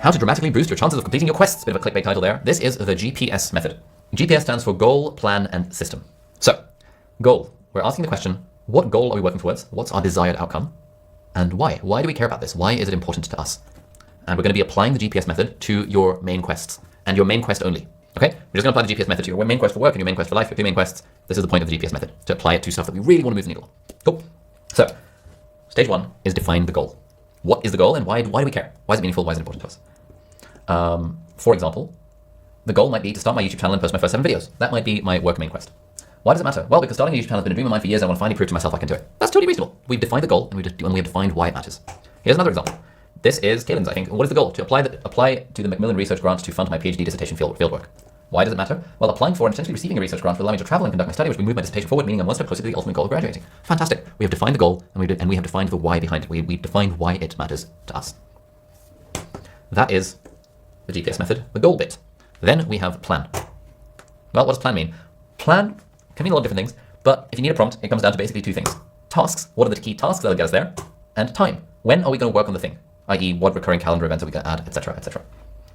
How to dramatically boost your chances of completing your quests. Bit of a clickbait title there. This is the GPS method. GPS stands for goal, plan, and system. So, goal. We're asking the question, what goal are we working towards? What's our desired outcome? And why? Why do we care about this? Why is it important to us? And we're going to be applying the GPS method to your main quests, and your main quest only. Okay? We're just going to apply the GPS method to your main quest for work and your main quest for life, your two main quests. This is the point of the GPS method, to apply it to stuff that we really want to move the needle on. Cool. So, stage one is define the goal. What is the goal and why do we care? Why is it meaningful? Why is it important to us? For example, the goal might be to start my YouTube channel and post my first 7 videos. That might be my work main quest. Why does it matter? Well, because starting a YouTube channel has been a dream of mine for years and I want to finally prove to myself I can do it. That's totally reasonable. We've defined the goal and we have defined why it matters. Here's another example. This is Kaylin's, I think. What is the goal? To apply to the Macmillan Research Grant to fund my PhD dissertation fieldwork. Why does it matter? Well, applying for and potentially receiving a research grant will allow me to travel and conduct my study, which will move my dissertation forward, meaning I'm one step closer to the ultimate goal of graduating. Fantastic. We have defined the goal and we have defined the why behind it. We've defined why it matters to us. That is the GPS method, the goal bit. Then we have plan. Well, what does plan mean? Plan can mean a lot of different things, but if you need a prompt, it comes down to basically 2 things. Tasks, what are the key tasks that will get us there? And time, when are we going to work on the thing? I.e., what recurring calendar events are we going to add, etc., etc.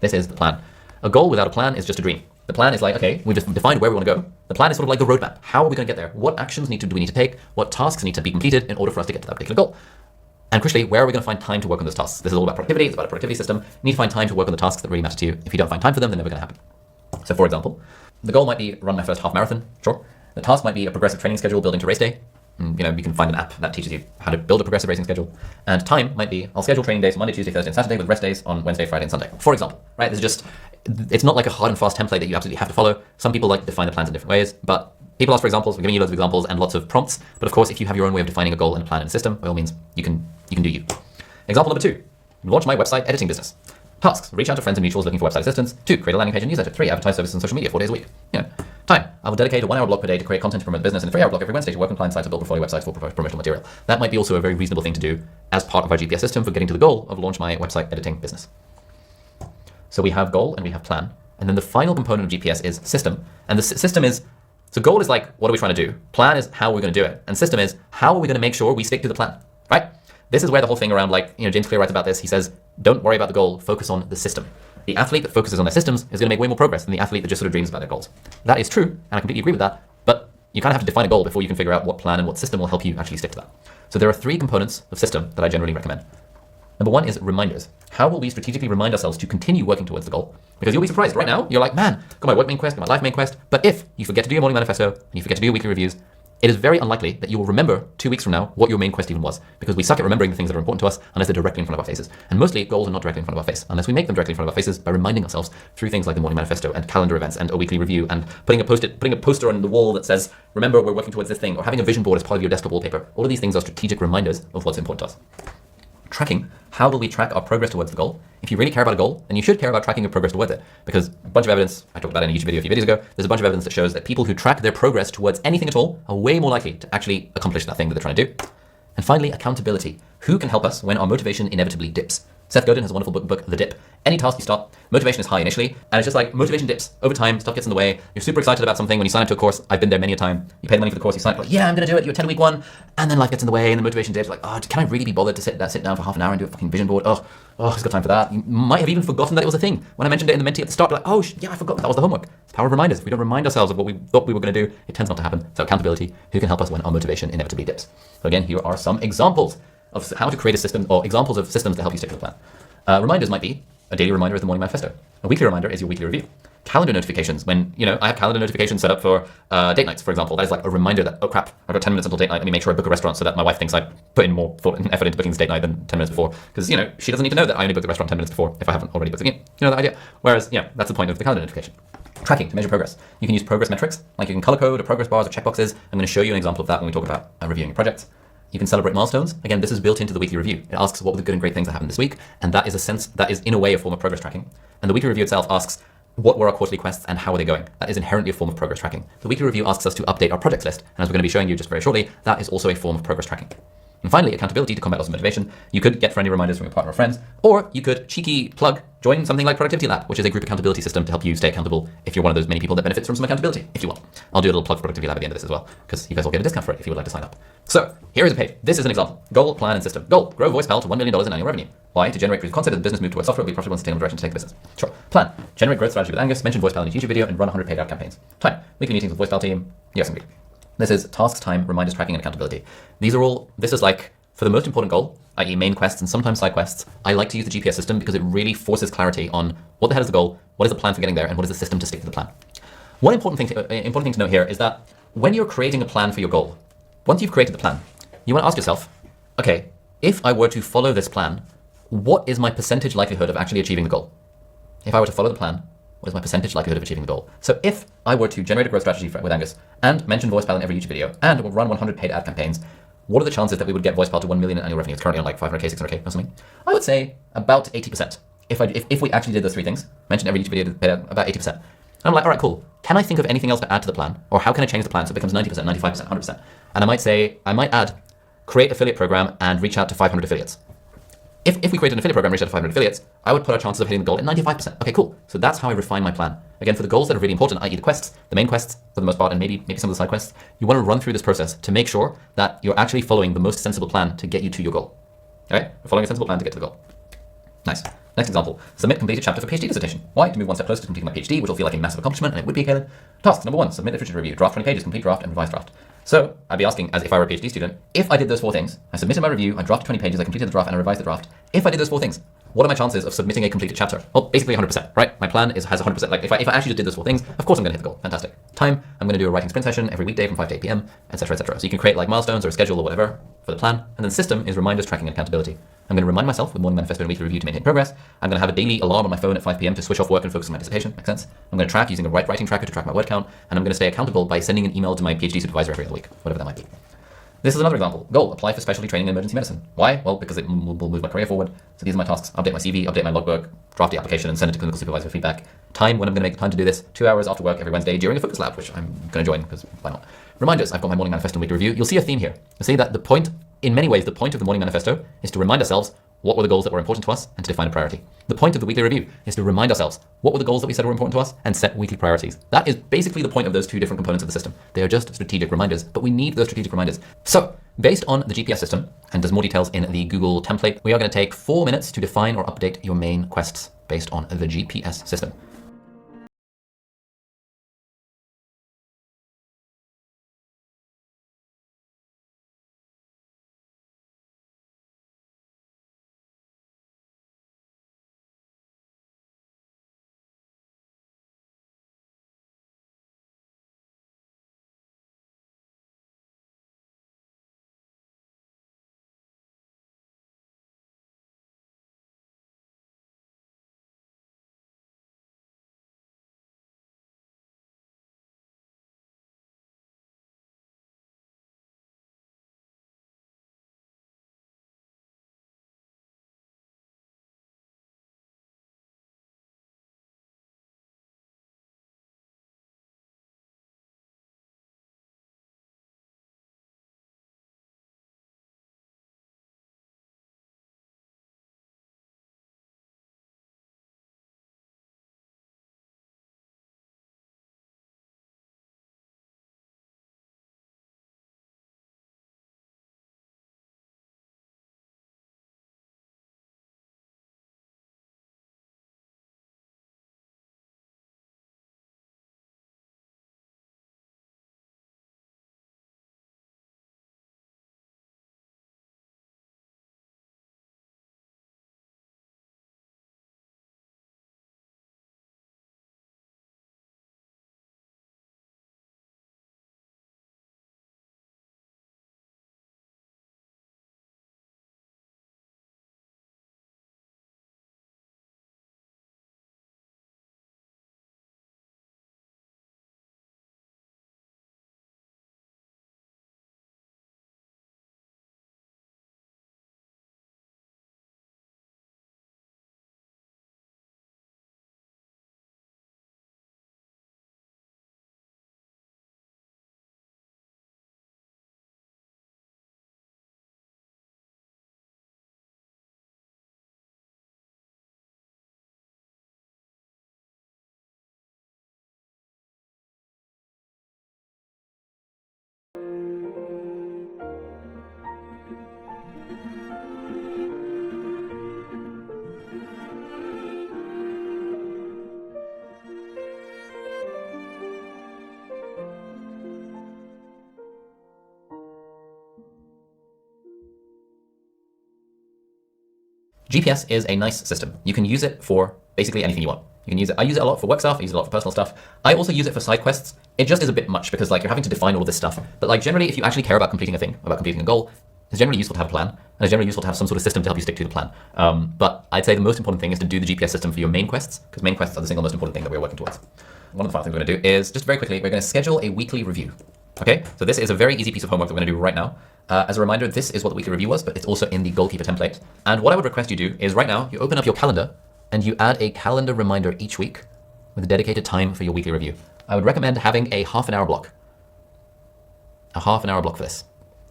This is the plan. A goal without a plan is just a dream. The plan is like, okay, we've just defined where we want to go. The plan is sort of like the roadmap. How are we going to get there? What actions do we need to take? What tasks need to be completed in order for us to get to that particular goal? And crucially, where are we going to find time to work on those tasks? This is all about productivity. It's about a productivity system. You need to find time to work on the tasks that really matter to you. If you don't find time for them, they're never going to happen. So for example, the goal might be run my first half marathon. Sure. The task might be a progressive training schedule building to race day. You can find an app that teaches you how to build a progressive racing schedule. And time might be, I'll schedule training days on Monday, Tuesday, Thursday, and Saturday with rest days on Wednesday, Friday, and Sunday. For example, right? It's not like a hard and fast template that you absolutely have to follow. Some people like to define the plans in different ways, but people ask for examples. We're giving you loads of examples and lots of prompts. But of course, if you have your own way of defining a goal and a plan and a system, by all means, you can do you. Example number 2, launch my website editing business. Tasks, reach out to friends and mutuals looking for website assistance. 2, create a landing page and newsletter. 3, advertise services on social media 4 days a week. Time, I will dedicate a 1-hour block per day to create content to promote the business and a 3-hour block every Wednesday to work on client sites or build portfolio websites for promotional material. That might be also a very reasonable thing to do as part of our GPS system for getting to the goal of launch my website editing business. So we have goal and we have plan. And then the final component of GPS is system. And the system is, so goal is like, what are we trying to do? Plan is how we're going to do it. And system is, how are we going to make sure we stick to the plan, right? This is where the whole thing around James Clear writes about this. He says, don't worry about the goal, focus on the system. The athlete that focuses on their systems is going to make way more progress than the athlete that just sort of dreams about their goals. That is true, and I completely agree with that, but you kind of have to define a goal before you can figure out what plan and what system will help you actually stick to that. So there are 3 components of system that I generally recommend. Number 1 is reminders. How will we strategically remind ourselves to continue working towards the goal? Because you'll be surprised. Right now, you're like, man, got my work main quest, got my life main quest, but if you forget to do your morning manifesto and you forget to do your weekly reviews, it is very unlikely that you will remember 2 weeks from now what your main quest even was, because we suck at remembering the things that are important to us unless they're directly in front of our faces. And mostly goals are not directly in front of our face, unless we make them directly in front of our faces by reminding ourselves through things like the morning manifesto and calendar events and a weekly review and putting a poster on the wall that says, remember, we're working towards this thing, or having a vision board as part of your desktop wallpaper. All of these things are strategic reminders of what's important to us. Tracking. How will we track our progress towards the goal? If you really care about a goal, then you should care about tracking your progress towards it. Because a bunch of evidence, I talked about it in a YouTube video a few videos ago, there's a bunch of evidence that shows that people who track their progress towards anything at all are way more likely to actually accomplish that thing that they're trying to do. And finally, accountability. Who can help us when our motivation inevitably dips? Seth Godin has a wonderful book, The Dip. Any task you start, motivation is high initially, and it's just like motivation dips. Over time, stuff gets in the way. You're super excited about something when you sign up to a course. I've been there many a time. You pay the money for the course, you sign up, like, yeah, I'm going to do it. You attend week 1, and then life gets in the way, and the motivation dips. Like, oh, can I really be bothered to sit down for half an hour and do a fucking vision board? Oh, who's got time for that? You might have even forgotten that it was a thing. When I mentioned it in the Mentee at the start, like, oh, yeah, I forgot that was the homework. It's the power of reminders. If we don't remind ourselves of what we thought we were going to do, it tends not to happen. So accountability, who can help us when our motivation inevitably dips? So again, here are some examples of how to create a system, or examples of systems that help you stick to the plan. Reminders might be a daily reminder is the morning manifesto. A weekly reminder is your weekly review. Calendar notifications, when, I have calendar notifications set up for date nights, for example. That is like a reminder that, oh crap, I've got 10 minutes until date night. Let me make sure I book a restaurant so that my wife thinks I put in more thought and effort into booking this date night than 10 minutes before. Because, she doesn't need to know that I only booked the restaurant 10 minutes before if I haven't already booked it. You know that idea? Whereas, that's the point of the calendar notification. Tracking to measure progress. You can use progress metrics, like you can color code or progress bars or checkboxes. I'm going to show you an example of that when we talk about reviewing your projects. You can celebrate milestones. Again, this is built into the weekly review. It asks what were the good and great things that happened this week, and that is in a way a form of progress tracking. And the weekly review itself asks what were our quarterly quests and how are they going. That is inherently a form of progress tracking. The weekly review asks us to update our projects list, and as we're going to be showing you just very shortly, that is also a form of progress tracking. And finally, accountability to combat loss of motivation. You could get friendly reminders from your partner or friends, or you could cheeky plug, join something like Productivity Lab, which is a group accountability system to help you stay accountable if you're one of those many people that benefits from some accountability, if you will. I'll do a little plug for Productivity Lab at the end of this as well, because you guys will get a discount for it if you would like to sign up. So here is a page. This is an example. Goal, plan, and system. Goal, grow VoicePal to $1 million in annual revenue. Why? To generate proof of concept of the business move towards software will be profitable and sustainable direction to take the business. Sure. Plan, generate growth strategy with Angus, mention VoicePal in each YouTube video, and run 100 paid ad campaigns. Time, weekly meetings with VoicePal team. Yes, indeed. This is tasks, time, reminders, tracking, and accountability. This is like, for the most important goal, i.e. main quests and sometimes side quests, I like to use the GPS system because it really forces clarity on what the hell is the goal, what is the plan for getting there, and what is the system to stick to the plan. One important thing to note here is that when you're creating a plan for your goal, once you've created the plan, you want to ask yourself, okay, if I were to follow this plan, what is my percentage likelihood of actually achieving the goal? If I were to follow the plan, what is my percentage likelihood of achieving the goal? So if I were to generate a growth strategy with Angus and mention VoicePal in every YouTube video and run 100 paid ad campaigns, what are the chances that we would get VoicePal to 1 million in annual revenue? It's currently on like 500k, 600k or something. I would say about 80%. If we actually did those three things, mention every YouTube video, paid ad, about 80%. And I'm like, all right, cool. Can I think of anything else to add to the plan? Or how can I change the plan so it becomes 90%, 95%, 100%? And I might add, create affiliate program and reach out to 500 affiliates. If we create an affiliate program and reach out to 500 affiliates, I would put our chances of hitting the goal at 95%. Okay, cool. So that's how I refine my plan. Again, for the goals that are really important, i.e. the quests, the main quests for the most part, and maybe some of the side quests, you want to run through this process to make sure that you're actually following the most sensible plan to get you to your goal. All right? We're following a sensible plan to get to the goal. Nice. Next example, submit completed chapter for PhD dissertation. Why? To move one step closer to completing my PhD, which will feel like a massive accomplishment, and it would be, Caleb. Tasks, number 1, submit literature review, draft 20 pages, complete draft, and revise draft. So I'd be asking, as if I were a PhD student, if I did those 4 things, I submitted my review, I drafted 20 pages, I completed the draft, and I revised the draft. If I did those 4 things, what are my chances of submitting a completed chapter? Well, basically 100%, right? My plan has 100%. Like if I actually just did those 4 things, of course I'm going to hit the goal. Fantastic. Time, I'm going to do a writing sprint session every weekday from 5 to 8 p.m., etc., etc. So you can create like milestones or a schedule or whatever for the plan. And then system is reminders, tracking, and accountability. I'm going to remind myself with morning manifesto and weekly review to maintain progress. I'm going to have a daily alarm on my phone at 5 p.m. to switch off work and focus on my dissertation. Makes sense? I'm going to track using a writing tracker to track my word count. And I'm going to stay accountable by sending an email to my PhD supervisor every other week, whatever that might be. This is another example. Goal, apply for specialty training in emergency medicine. Why? Well, because it will move my career forward. So these are my tasks. Update my CV, update my logbook, draft the application, and send it to clinical supervisor for feedback. Time, when I'm going to make the time to do this, 2 hours after work every Wednesday during a focus lab, which I'm going to join because why not? Reminders, I've got my morning manifesto and weekly review. You'll see a theme here. You'll see that in many ways, the point of the morning manifesto is to remind ourselves what were the goals that were important to us and to define a priority. The point of the weekly review is to remind ourselves what were the goals that we said were important to us and set weekly priorities. That is basically the point of those 2 different components of the system. They are just strategic reminders, but we need those strategic reminders. So based on the GPS system, and there's more details in the Google template, we are going to take 4 minutes to define or update your main quests based on the GPS system. GPS is a nice system. You can use it for basically anything you want. You can use it. I use it a lot for work stuff. I use it a lot for personal stuff. I also use it for side quests. It just is a bit much because like you're having to define all of this stuff. But like generally, if you actually care about completing a thing, about completing a goal, it's generally useful to have a plan, and it's generally useful to have some sort of system to help you stick to the plan. But I'd say the most important thing is to do the GPS system for your main quests, because main quests are the single most important thing that we're working towards. One of the final things we're going to do is, just very quickly, we're going to schedule a weekly review. Okay, so this is a very easy piece of homework that we're going to do right now. As a reminder, this is what the weekly review was, but it's also in the Goalkeeper template. And what I would request you do is right now, you open up your calendar and you add a calendar reminder each week with a dedicated time for your weekly review. I would recommend having a half-an-hour block. A half-an-hour block for this.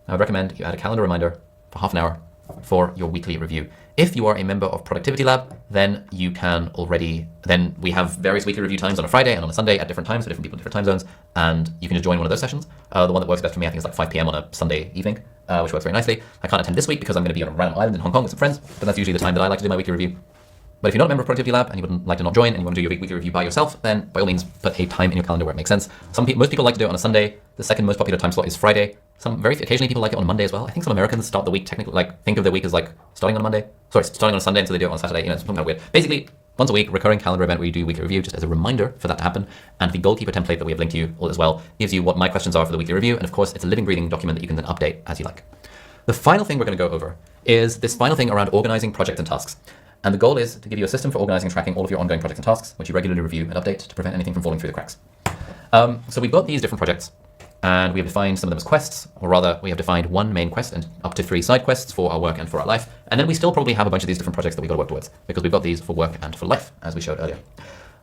I would recommend you add a calendar reminder for half an hour for your weekly review. If you are a member of Productivity Lab, then you can already, then we have various weekly review times on a Friday and on a Sunday at different times for different people in different time zones, and you can just join one of those sessions. The one that works best for me, I think, is like 5 p.m. on a Sunday evening, which works very nicely. I can't attend this week because I'm going to be on a random island in Hong Kong with some friends, but that's usually the time that I like to do my weekly review. But if you're not a member of Productivity Lab and you would like to not join and you want to do your weekly review by yourself, then by all means put a time in your calendar where it makes sense. Most people like to do it on a Sunday. The second most popular time slot is Friday. Very occasionally people like it on Monday as well. I think some Americans start the week technically, like think of their week as like starting on Monday. Sorry, starting on a Sunday, and so they do it on Saturday. You know, it's something kind of weird. Basically, once a week, recurring calendar event where you do weekly review, just as a reminder for that to happen. And the Goalkeeper template that we have linked to you all as well gives you what my questions are for the weekly review. And of course, it's a living, breathing document that you can then update as you like. The final thing we're going to go over is this final thing around organizing projects and tasks. And the goal is to give you a system for organizing and tracking all of your ongoing projects and tasks, which you regularly review and update to prevent anything from falling through the cracks. So we've got these different projects, and we have defined some of them as quests, or rather, we have defined one main quest and up to 3 side quests for our work and for our life. And then we still probably have a bunch of these different projects that we've got to work towards, because we've got these for work and for life, as we showed earlier.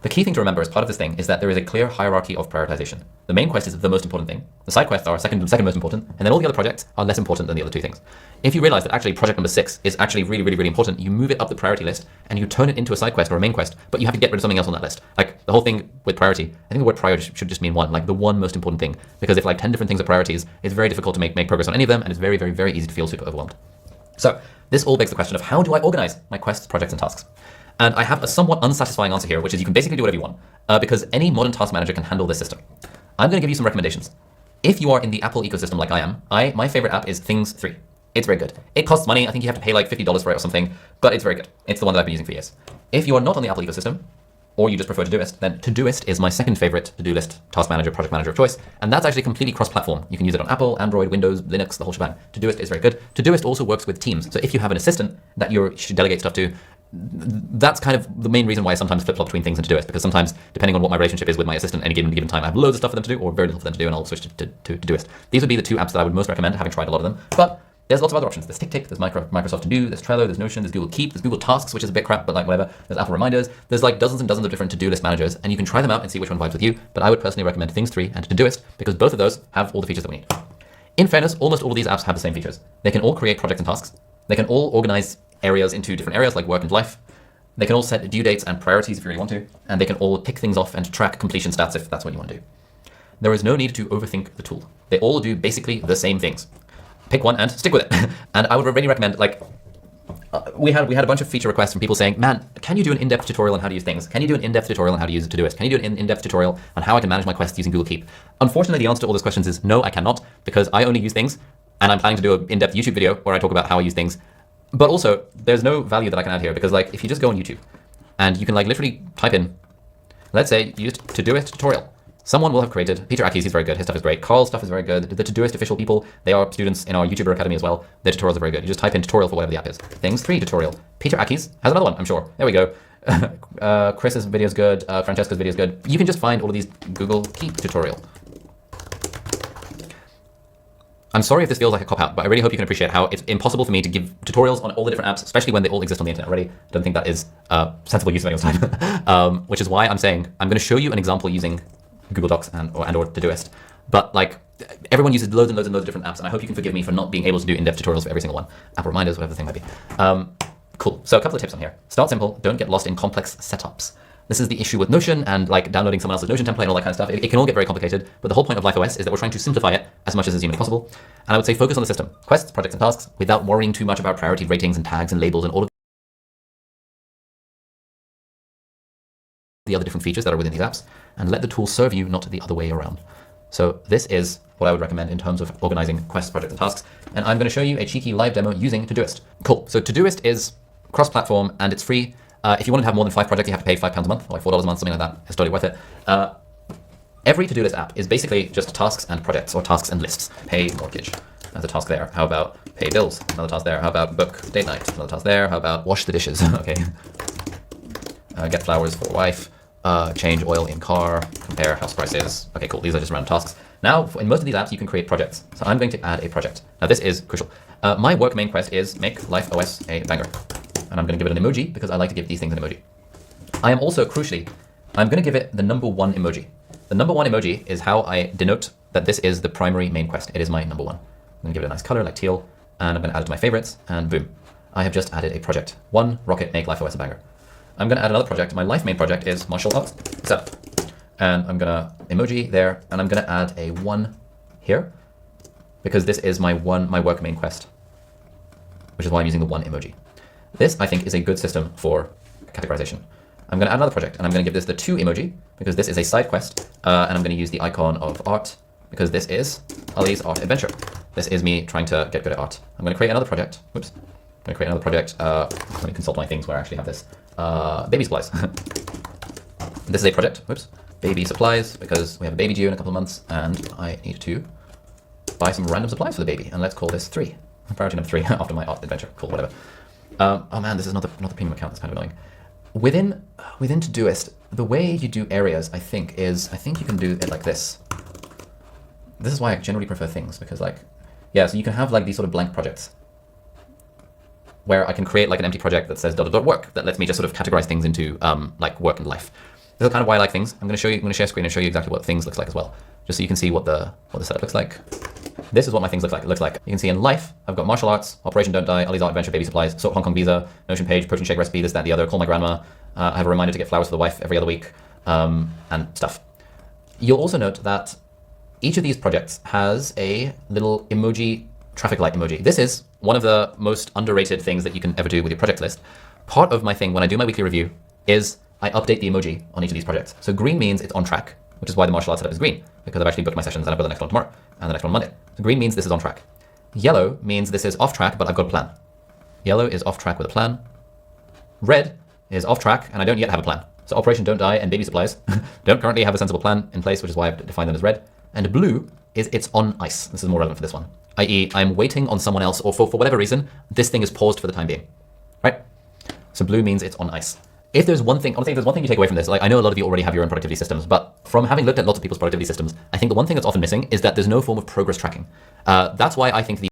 The key thing to remember as part of this thing is that there is a clear hierarchy of prioritization. The main quest is the most important thing. The side quests are second most important, and then all the other projects are less important than the other 2 things. If you realize that actually project number 6 is actually really, really, really important, you move it up the priority list and you turn it into a side quest or a main quest, but you have to get rid of something else on that list. Like the whole thing with priority, I think the word priority should just mean one, like the one most important thing. Because if like 10 different things are priorities, it's very difficult to make progress on any of them, and it's very, very, very easy to feel super overwhelmed. So this all begs the question of how do I organize my quests, projects, and tasks? And I have a somewhat unsatisfying answer here, which is you can basically do whatever you want, because any modern task manager can handle this system. I'm going to give you some recommendations. If you are in the Apple ecosystem like I am, my favorite app is Things 3. It's very good. It costs money. I think you have to pay like $50 for it or something, but it's very good. It's the one that I've been using for years. If you are not on the Apple ecosystem, or you just prefer Todoist, then Todoist is my second favorite to-do list task manager, project manager of choice, and that's actually completely cross-platform. You can use it on Apple, Android, Windows, Linux, the whole shebang. Todoist is very good. Todoist also works with Teams, so if you have an assistant that you should delegate stuff to, that's kind of the main reason why I sometimes flip-flop between Things and Todoist, because sometimes, depending on what my relationship is with my assistant at any given time, I have loads of stuff for them to do or very little for them to do, and I'll switch to Todoist. These would be the 2 apps that I would most recommend, having tried a lot of them. But there's lots of other options. There's TickTick, there's Microsoft To Do, there's Trello, there's Notion, there's Google Keep, there's Google Tasks, which is a bit crap, but like whatever. There's Apple Reminders. There's like dozens and dozens of different to-do list managers, and you can try them out and see which one vibes with you. But I would personally recommend Things 3 and Todoist because both of those have all the features that we need. In fairness, almost all of these apps have the same features. They can all create projects and tasks. They can all organize areas into different areas like work and life. They can all set due dates and priorities if you really want to, and they can all tick things off and track completion stats if that's what you want to do. There is no need to overthink the tool. They all do basically the same things. Pick one and stick with it. And I would really recommend, like, we had a bunch of feature requests from people saying, man, can you do an in-depth tutorial on how to use things? Can you do an in-depth tutorial on how to use Todoist? Can you do an in-depth tutorial on how I can manage my quests using Google Keep? Unfortunately, the answer to all those questions is no, I cannot, because I only use things, and I'm planning to do an in-depth YouTube video where I talk about how I use things. But also, there's no value that I can add here, because like if you just go on YouTube and you can like literally type in, let's say, use Todoist tutorial. Someone will have created, Peter Ackes, he's very good, his stuff is great. Carl's stuff is very good. The Todoist official people, they are students in our YouTuber Academy as well. Their tutorials are very good. You just type in tutorial for whatever the app is. Things 3 tutorial. Peter Ackes has another one, I'm sure. There we go. Chris's video is good. Francesca's video is good. You can just find all of these Google Keep tutorial. I'm sorry if this feels like a cop-out, but I really hope you can appreciate how it's impossible for me to give tutorials on all the different apps, especially when they all exist on the internet already. I don't think that is sensible use of anyone's time. Which is why I'm saying I'm going to show you an example using Google Docs and/or Todoist. But like everyone uses loads and loads and loads of different apps, and I hope you can forgive me for not being able to do in-depth tutorials for every single one. Apple Reminders, whatever the thing might be. Cool. So a couple of tips on here. Start simple. Don't get lost in complex setups. This is the issue with Notion and like downloading someone else's Notion template and all that kind of stuff. It can all get very complicated, but the whole point of LifeOS is that we're trying to simplify it as much as is humanly possible. And I would say focus on the system, quests, projects, and tasks, without worrying too much about priority ratings and tags and labels and all of the other different features that are within these apps, and let the tool serve you, not the other way around. So this is what I would recommend in terms of organizing quests, projects, and tasks. And I'm going to show you a cheeky live demo using Todoist. Cool. So Todoist is cross-platform, and it's free. If you want to have more than 5 projects, you have to pay £5 a month, or like $4 a month, something like that. It's totally worth it. Every to-do list app is basically just tasks and projects, or tasks and lists. Pay mortgage, that's a task there. How about pay bills? Another task there. How about book date night? Another task there. How about wash the dishes? Okay. Get flowers for wife. Change oil in car. Compare house prices. Okay, cool. These are just random tasks. Now, in most of these apps, you can create projects. So I'm going to add a project. Now, this is crucial. My work main quest is make Life OS a banger. And I'm going to give it an emoji because I like to give these things an emoji. I am also, crucially, I'm going to give it the number 1 emoji. The number 1 emoji is how I denote that this is the primary main quest. It is my number 1. I'm going to give it a nice color like teal, and I'm going to add it to my favorites, and boom. I have just added a project. 1 rocket make Life OS a banger. I'm going to add another project. My life main project is martial arts setup. And I'm going to emoji there, and I'm going to add a 1 here, because this is my work main quest, which is why I'm using the 1 emoji. This, I think, is a good system for categorization. I'm going to add another project, and I'm going to give this the 2 emoji, because this is a side quest, and I'm going to use the icon of art, because this is Ali's art adventure. This is me trying to get good at art. I'm going to create another project. Whoops. I'm going to create another project. Let me consult my things where I actually have this. Baby supplies. This is a project. Whoops. Baby supplies, because we have a baby due in a couple of months, and I need to buy some random supplies for the baby. And let's call this 3. Priority number 3 after my art adventure. Cool, whatever. Oh man, this is not the premium account. That's kind of annoying. Within Todoist, the way you do areas, I think you can do it like this. This is why I generally prefer things, because so you can have like these sort of blank projects where I can create like an empty project that says ... work that lets me just sort of categorize things into like work and life. This is kind of why I like things. I'm going to share screen and show you exactly what things looks like as well, just so you can see what the setup looks like. This is what my things look like. You can see in life, I've got martial arts, Operation Don't Die, Ali's Art Adventure, Baby Supplies, Sort Hong Kong Visa, Notion Page, Protein Shake Recipe, this, that, the other, Call My Grandma. I have a reminder to get flowers for the wife every other week, and stuff. You'll also note that each of these projects has a little emoji, traffic light emoji. This is one of the most underrated things that you can ever do with your project list. Part of my thing when I do my weekly review is I update the emoji on each of these projects. So green means it's on track, which is why the martial arts setup is green, because I've actually booked my sessions and I've got the next one tomorrow and the next one Monday. So green means this is on track. Yellow means this is off track, but I've got a plan. Yellow is off track with a plan. Red is off track and I don't yet have a plan. So Operation Don't Die and Baby Supplies don't currently have a sensible plan in place, which is why I've defined them as red. And blue is it's on ice. This is more relevant for this one, i.e. I'm waiting on someone else, or for whatever reason, this thing is paused for the time being, right? So blue means it's on ice. If there's one thing, honestly, if there's one thing you take away from this, like I know a lot of you already have your own productivity systems, but from having looked at lots of people's productivity systems, I think the one thing that's often missing is that there's no form of progress tracking. That's why I think the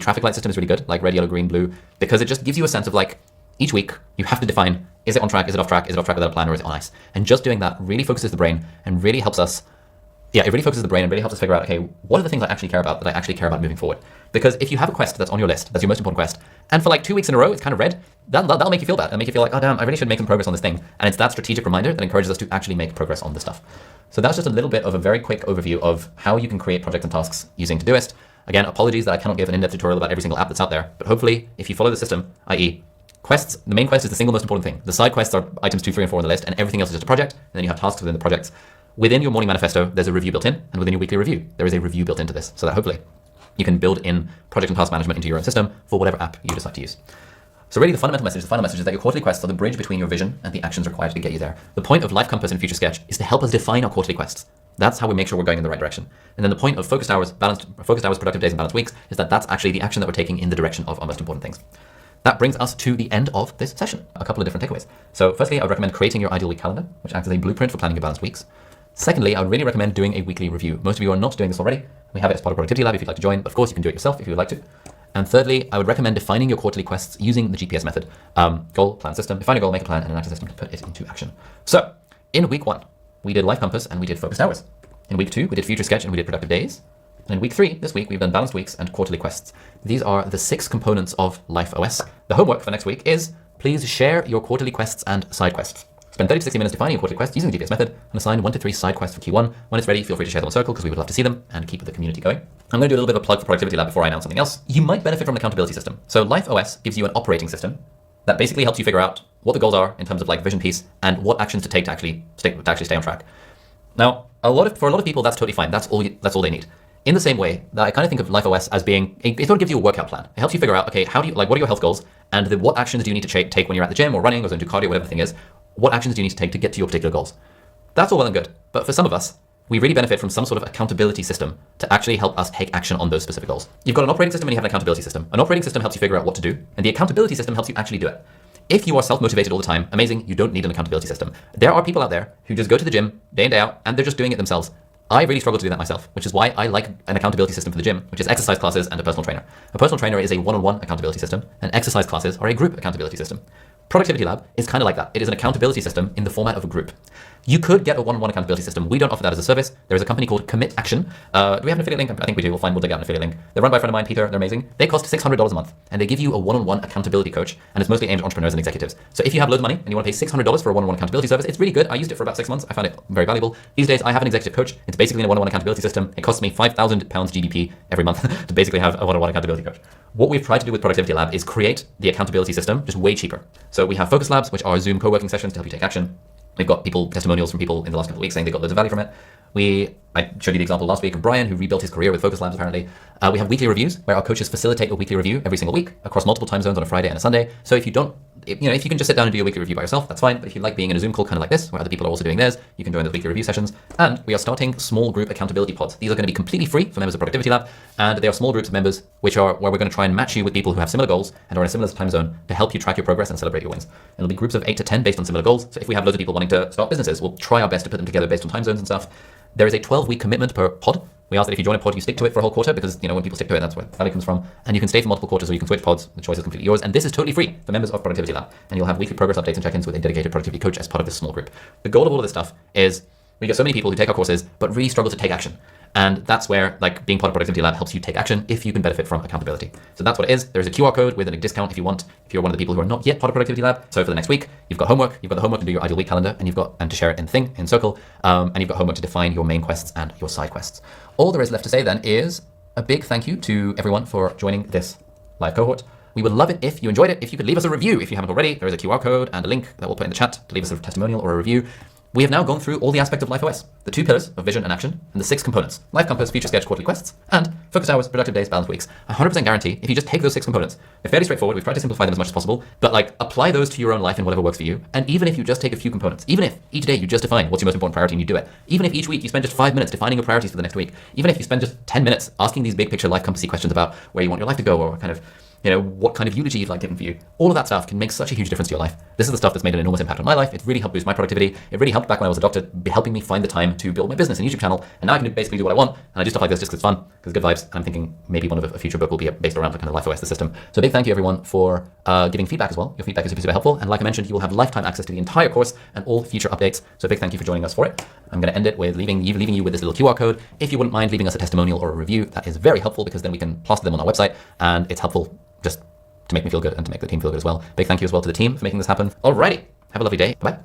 traffic light system is really good, like red, yellow, green, blue, because it just gives you a sense of like each week you have to define, is it on track, is it off track, is it off track without a plan, or is it on ice? And just doing that really focuses the brain and really helps us, it really focuses the brain and really helps us figure out, okay, what are the things I actually care about that I actually care about moving forward? Because if you have a quest that's on your list, that's your most important quest, and for like 2 weeks in a row it's kind of red, that'll make you feel bad. It'll make you feel like, oh damn, I really should make some progress on this thing. And it's that strategic reminder that encourages us to actually make progress on this stuff. So that's just a little bit of a very quick overview of how you can create projects and tasks using Todoist. Again, apologies that I cannot give an in-depth tutorial about every single app that's out there, but hopefully if you follow the system, i.e. quests, the main quest is the single most important thing. The side quests are items 2, 3, and 4 on the list, and everything else is just a project, and then you have tasks within the projects. Within your morning manifesto, there's a review built in, and within your weekly review, there is a review built into this, so that hopefully you can build in project and task management into your own system for whatever app you decide to use. So really the final message is that your quarterly quests are the bridge between your vision and the actions required to get you there. The point of Life Compass and Future Sketch is to help us define our quarterly quests. That's how we make sure we're going in the right direction. And then the point of focused hours, productive days, and balanced weeks is that that's actually the action that we're taking in the direction of our most important things. That brings us to the end of this session. A couple of different takeaways. So firstly, I would recommend creating your ideal week calendar, which acts as a blueprint for planning your balanced weeks. Secondly, I would really recommend doing a weekly review. Most of you are not doing this already. We have it as part of Productivity Lab if you'd like to join. Of course, you can do it yourself if you would like to. And thirdly, I would recommend defining your quarterly quests using the GPS method. Goal, plan, system. Define a goal, make a plan, and an action system to put it into action. So in week 1, we did Life Compass and we did focused hours. In week 2, we did Future Sketch and we did productive days. And in week 3, this week, we've done balanced weeks and quarterly quests. These are the 6 components of Life OS. The homework for next week is please share your quarterly quests and side quests. Spend 30 to 60 minutes defining a quarterly quest using the GPS method and assign 1 to 3 side quests for Q1. When it's ready, feel free to share them on Circle because we would love to see them and keep the community going. I'm going to do a little bit of a plug for Productivity Lab before I announce something else. You might benefit from an accountability system. So Life OS gives you an operating system that basically helps you figure out what the goals are in terms of like vision piece and what actions to take to actually stay on track. Now, for a lot of people, that's totally fine. That's all they need. In the same way that I kind of think of Life OS as being, it sort of gives you a workout plan. It helps you figure out, okay, what are your health goals, and what actions do you need to take when you're at the gym or running or going to do cardio, whatever the thing is. What actions do you need to take to get to your particular goals? That's all well and good. But for some of us, we really benefit from some sort of accountability system to actually help us take action on those specific goals. You've got an operating system and you have an accountability system. An operating system helps you figure out what to do, and the accountability system helps you actually do it. If you are self-motivated all the time, amazing, you don't need an accountability system. There are people out there who just go to the gym day in, day out, and they're just doing it themselves. I really struggle to do that myself, which is why I like an accountability system for the gym, which is exercise classes and a personal trainer. A personal trainer is a one-on-one accountability system, and exercise classes are a group accountability system. Productivity Lab is kind of like that. It is an accountability system in the format of a group. You could get a one-on-one accountability system. We don't offer that as a service. There is a company called Commit Action. Do we have an affiliate link? I think we do. We'll dig out an affiliate link. They're run by a friend of mine, Peter. They're amazing. They cost $600 a month, and they give you a one-on-one accountability coach, and it's mostly aimed at entrepreneurs and executives. So if you have loads of money and you want to pay $600 for a one-on-one accountability service, it's really good. I used it for about 6 months. I found it very valuable. These days, I have an executive coach. It's basically a one-on-one accountability system. It costs me £5,000 GBP every month to basically have a one-on-one accountability coach. What we've tried to do with Productivity Lab is create the accountability system just way cheaper. So we have focus labs, which are Zoom co-working sessions to help you take action. We've got testimonials from people in the last couple of weeks saying they got loads of value from it. I showed you the example last week of Brian, who rebuilt his career with Focus Labs, apparently. We have weekly reviews where our coaches facilitate a weekly review every single week across multiple time zones on a Friday and a Sunday. So if you can just sit down and do a weekly review by yourself, that's fine. But if you like being in a Zoom call kind of like this, where other people are also doing theirs, you can join the weekly review sessions. And we are starting small group accountability pods. These are going to be completely free for members of Productivity Lab. And they are small groups of members, where we're going to try and match you with people who have similar goals and are in a similar time zone to help you track your progress and celebrate your wins. It'll be groups of 8 to 10 based on similar goals. So if we have loads of people wanting to start businesses, we'll try our best to put them together based on time zones and stuff. There is a 12-week commitment per pod. We ask that if you join a pod, you stick to it for a whole quarter because, when people stick to it, that's where value comes from. And you can stay for multiple quarters or you can switch pods. The choice is completely yours. And this is totally free for members of Productivity Lab. And you'll have weekly progress updates and check-ins with a dedicated productivity coach as part of this small group. The goal of all of this stuff is we get so many people who take our courses but really struggle to take action. And that's where being part of Productivity Lab helps you take action if you can benefit from accountability. So that's what it is. There's a QR code with a discount if you're one of the people who are not yet part of Productivity Lab. So for the next week, you've got homework. You've got the homework to do your ideal week calendar, and to share it in Circle, and you've got homework to define your main quests and your side quests. All there is left to say then is a big thank you to everyone for joining this live cohort. We would love it if you enjoyed it. If you could leave us a review, if you haven't already, there is a QR code and a link that we'll put in the chat to leave us a testimonial or a review. We have now gone through all the aspects of Life OS, the 2 pillars of vision and action, and the 6 components: Life Compass, Future Sketch, quarterly quests, and focus hours, productive days, balanced weeks. 100% guarantee if you just take those 6 components. They're fairly straightforward. We've tried to simplify them as much as possible, but apply those to your own life in whatever works for you. And even if you just take a few components, even if each day you just define what's your most important priority and you do it, even if each week you spend just 5 minutes defining your priorities for the next week, even if you spend just 10 minutes asking these big picture life compassy questions about where you want your life to go or what kind of eulogy you'd like given for you. All of that stuff can make such a huge difference to your life. This is the stuff that's made an enormous impact on my life. It's really helped boost my productivity. It really helped back when I was a doctor, helping me find the time to build my business and YouTube channel. And now I can basically do what I want. And I do stuff like this just because it's fun, because good vibes. And I'm thinking maybe one of a future book will be based around the kind of Life OS, the system. So a big thank you everyone for giving feedback as well. Your feedback is super helpful. And like I mentioned, you will have lifetime access to the entire course and all future updates. So a big thank you for joining us for it. I'm going to end it with leaving you with this little QR code. If you wouldn't mind leaving us a testimonial or a review, that is very helpful because then we can plaster them on our website. And it's helpful just to make me feel good and to make the team feel good as well. Big thank you as well to the team for making this happen. Alrighty, have a lovely day. Bye.